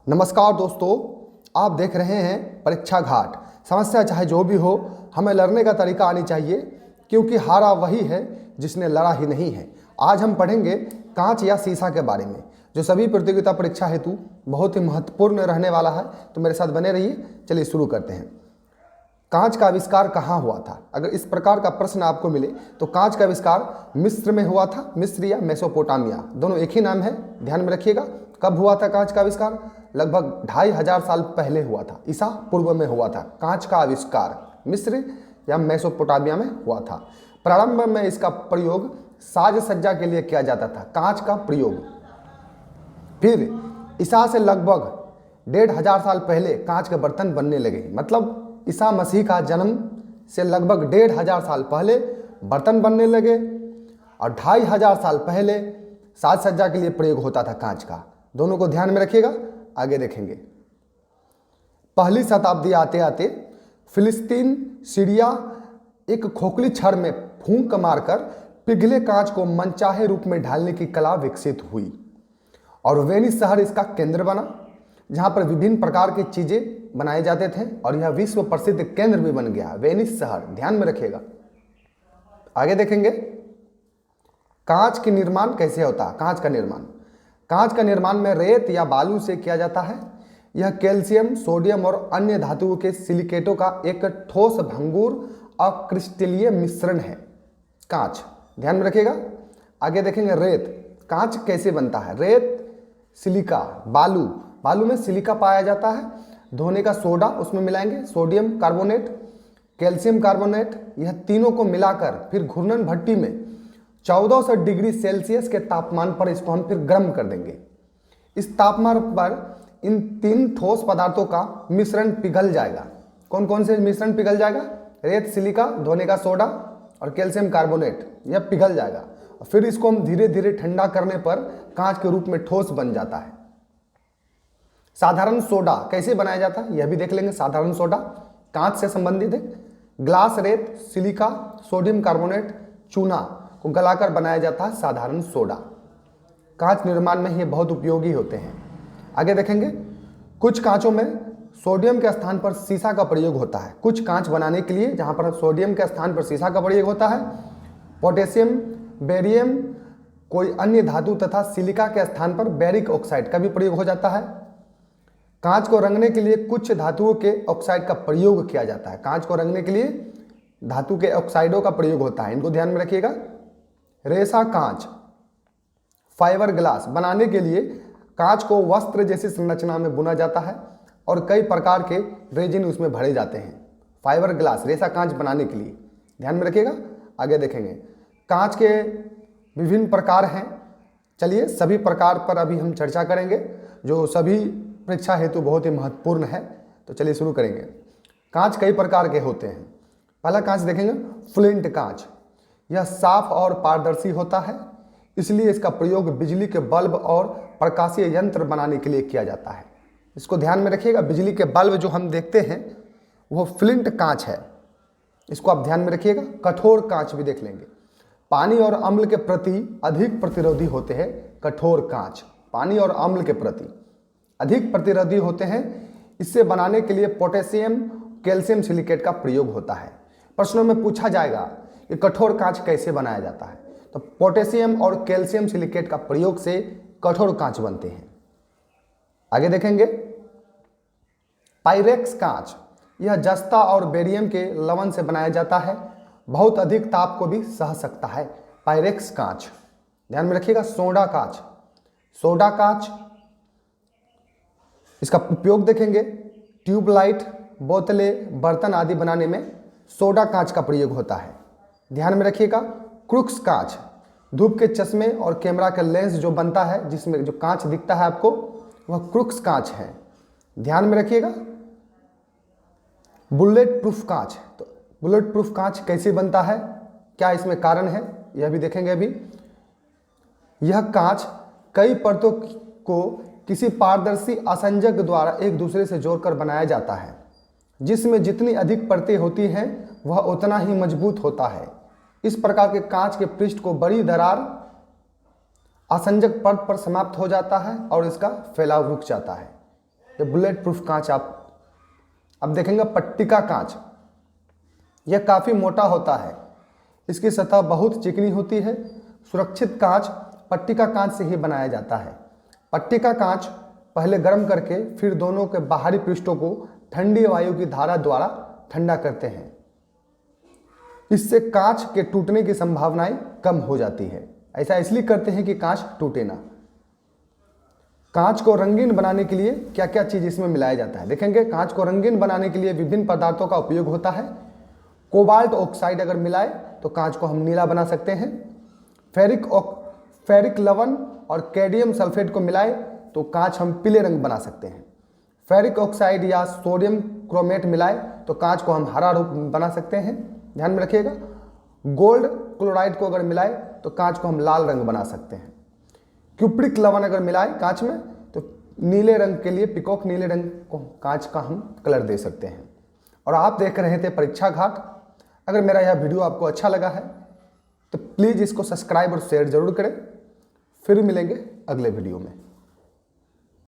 नमस्कार दोस्तों, आप देख रहे हैं परीक्षा घाट। समस्या चाहे जो भी हो, हमें लड़ने का तरीका आनी चाहिए, क्योंकि हारा वही है जिसने लड़ा ही नहीं है। आज हम पढ़ेंगे कांच या शीशा के बारे में, जो सभी प्रतियोगिता परीक्षा हेतु बहुत ही महत्वपूर्ण रहने वाला है। तो मेरे साथ बने रहिए। चलिए शुरू करते हैं। कांच का आविष्कार कहाँ हुआ था? अगर इस प्रकार का प्रश्न आपको मिले तो कांच का आविष्कार मिस्र में हुआ था। मिस्र या मेसोपोटामिया, दोनों एक ही नाम है, ध्यान में रखिएगा। कब हुआ था कांच का आविष्कार? लगभग 2500 साल पहले हुआ था, ईसा पूर्व में हुआ था। कांच का आविष्कार मिस्र या मेसोपोटामिया में हुआ था। प्रारंभ में इसका प्रयोग साज सज्जा के लिए किया जाता था, कांच का प्रयोग। फिर ईसा से लगभग 1500 साल पहले कांच के बर्तन बनने लगे। मतलब ईसा मसीह का जन्म से लगभग 1500 साल पहले बर्तन बनने लगे, और 2500 साल पहले साज सज्जा के लिए प्रयोग होता था कांच का। दोनों को ध्यान में रखिएगा, आगे देखेंगे। पहली शताब्दी आते आते फिलिस्तीन, सीरिया एक खोखली छड़ में फूंक मारकर पिघले कांच को मनचाहे रूप में ढालने की कला विकसित हुई, और वेनिस शहर इसका केंद्र बना, जहां पर विभिन्न प्रकार की चीजें बनाए जाते थे, और यह विश्व प्रसिद्ध केंद्र भी बन गया, वेनिस शहर। ध्यान में रखिएगा, आगे देखेंगे। कांच के निर्माण कैसे होता है? कांच का निर्माण में रेत या बालू से किया जाता है। यह कैल्शियम, सोडियम और अन्य धातुओं के सिलिकेटों का एक ठोस भंगुर अक्रिस्टलीय मिश्रण है कांच। ध्यान में रखिएगा, आगे देखेंगे। रेत, कांच कैसे बनता है? रेत, सिलिका, बालू में सिलिका पाया जाता है। धोने का सोडा उसमें मिलाएंगे, सोडियम कार्बोनेट, कैल्शियम कार्बोनेट, यह तीनों को मिलाकर फिर घूर्णन भट्टी में 1400 डिग्री सेल्सियस के तापमान पर इसको हम फिर गर्म कर देंगे। इस तापमान पर इन तीन ठोस पदार्थों का मिश्रण पिघल जाएगा। कौन कौन से मिश्रण पिघल जाएगा? रेत, सिलिका, धोने का सोडा और कैल्शियम कार्बोनेट, यह पिघल जाएगा। और फिर इसको हम धीरे धीरे ठंडा करने पर कांच के रूप में ठोस बन जाता है। साधारण सोडा कैसे बनाया जाता है, यह भी देख लेंगे। साधारण सोडा कांच से संबंधित है। ग्लास, रेत, सिलिका, सोडियम कार्बोनेट, चूना को गलाकर बनाया जाता है साधारण सोडा। कांच निर्माण में ये बहुत उपयोगी होते हैं। आगे देखेंगे। कुछ कांचों में सोडियम के स्थान पर सीसा का प्रयोग होता है। कुछ कांच बनाने के लिए जहां पर सोडियम के स्थान पर सीसा का प्रयोग होता है। पोटेशियम, बेरियम, कोई अन्य धातु तथा सिलिका के स्थान पर बेरिक ऑक्साइड का भी प्रयोग हो जाता है। कांच को रंगने के लिए कुछ धातुओं के ऑक्साइड का प्रयोग किया जाता है। कांच को रंगने के लिए धातु के ऑक्साइडों का प्रयोग होता है, इनको ध्यान में रखिएगा। रेशा कांच, फाइबर ग्लास बनाने के लिए कांच को वस्त्र जैसी संरचना में बुना जाता है, और कई प्रकार के रेजिन उसमें भरे जाते हैं। फाइबर ग्लास, रेशा कांच बनाने के लिए, ध्यान में रखिएगा। आगे देखेंगे। कांच के विभिन्न प्रकार हैं। चलिए सभी प्रकार पर अभी हम चर्चा करेंगे, जो सभी परीक्षा हेतु बहुत ही महत्वपूर्ण है। तो चलिए शुरू करेंगे। कांच कई प्रकार के होते हैं। पहला कांच देखेंगे, फ्लिंट कांच। यह साफ और पारदर्शी होता है, इसलिए इसका प्रयोग बिजली के बल्ब और प्रकाशीय यंत्र बनाने के लिए किया जाता है। इसको ध्यान में रखिएगा। बिजली के बल्ब जो हम देखते हैं वो फ्लिंट कांच है, इसको आप ध्यान में रखिएगा। कठोर कांच भी देख लेंगे। पानी और अम्ल के प्रति अधिक प्रतिरोधी होते हैं कठोर कांच। पानी और अम्ल के प्रति अधिक प्रतिरोधी होते हैं। इससे बनाने के लिए पोटेशियम, कैल्शियम सिलिकेट का प्रयोग होता है। प्रश्नों में पूछा जाएगा कि कठोर कांच कैसे बनाया जाता है, तो पोटेशियम और कैल्शियम सिलिकेट का प्रयोग से कठोर कांच बनते हैं। आगे देखेंगे। पाइरेक्स कांच, यह जस्ता और बेरियम के लवण से बनाया जाता है, बहुत अधिक ताप को भी सह सकता है। पाइरेक्स कांच, ध्यान में रखिएगा। सोडा कांच, इसका उपयोग देखेंगे। ट्यूबलाइट, बोतलें, बर्तन आदि बनाने में सोडा कांच का प्रयोग होता है, ध्यान में रखिएगा। क्रूक्स कांच, धूप के चश्मे और कैमरा का लेंस जो बनता है, जिसमें जो कांच दिखता है आपको, वह क्रूक्स कांच है, ध्यान में रखिएगा। बुलेट प्रूफ कांच, तो बुलेट प्रूफ कांच कैसे बनता है, क्या इसमें कारण है, यह भी देखेंगे अभी। यह कांच कई परतों को किसी पारदर्शी आसंजक द्वारा एक दूसरे से जोड़कर बनाया जाता है, जिसमें जितनी अधिक परतें होती हैं वह उतना ही मजबूत होता है। इस प्रकार के कांच के पृष्ठ को बड़ी दरार आसंजक परत पर समाप्त हो जाता है और इसका फैलाव रुक जाता है। ये बुलेट प्रूफ कांच आप अब देखेंगे। पट्टिका कांच, यह काफ़ी मोटा होता है, इसकी सतह बहुत चिकनी होती है। सुरक्षित कांच पट्टिका कांच से ही बनाया जाता है। पट्टिका कांच पहले गर्म करके फिर दोनों के बाहरी पृष्ठों को ठंडी वायु की धारा द्वारा ठंडा करते हैं। इससे कांच के टूटने की संभावनाएं कम हो जाती है। ऐसा इसलिए करते हैं कि कांच टूटे ना। कांच को रंगीन बनाने के लिए क्या क्या चीज़ इसमें मिलाया जाता है देखेंगे। कांच को रंगीन बनाने के लिए विभिन्न पदार्थों का उपयोग होता है। कोबाल्ट ऑक्साइड अगर मिलाए तो कांच को हम नीला बना सकते हैं। फेरिक लवण और कैडमियम सल्फेट को मिलाए तो कांच हम पीले रंग बना सकते हैं। फेरिक ऑक्साइड या सोडियम क्रोमेट मिलाए तो कांच को हम हरा रंग बना सकते हैं, ध्यान में रखिएगा। गोल्ड क्लोराइड को अगर मिलाए तो कांच को हम लाल रंग बना सकते हैं। क्यूप्रिक लवण अगर मिलाए कांच में तो नीले रंग के लिए पिकॉक नीले रंग को कांच का हम कलर दे सकते हैं। और आप देख रहे थे परीक्षा घाट। अगर मेरा यह वीडियो आपको अच्छा लगा है तो प्लीज़ इसको सब्सक्राइब और शेयर जरूर करें। फिर मिलेंगे अगले वीडियो में।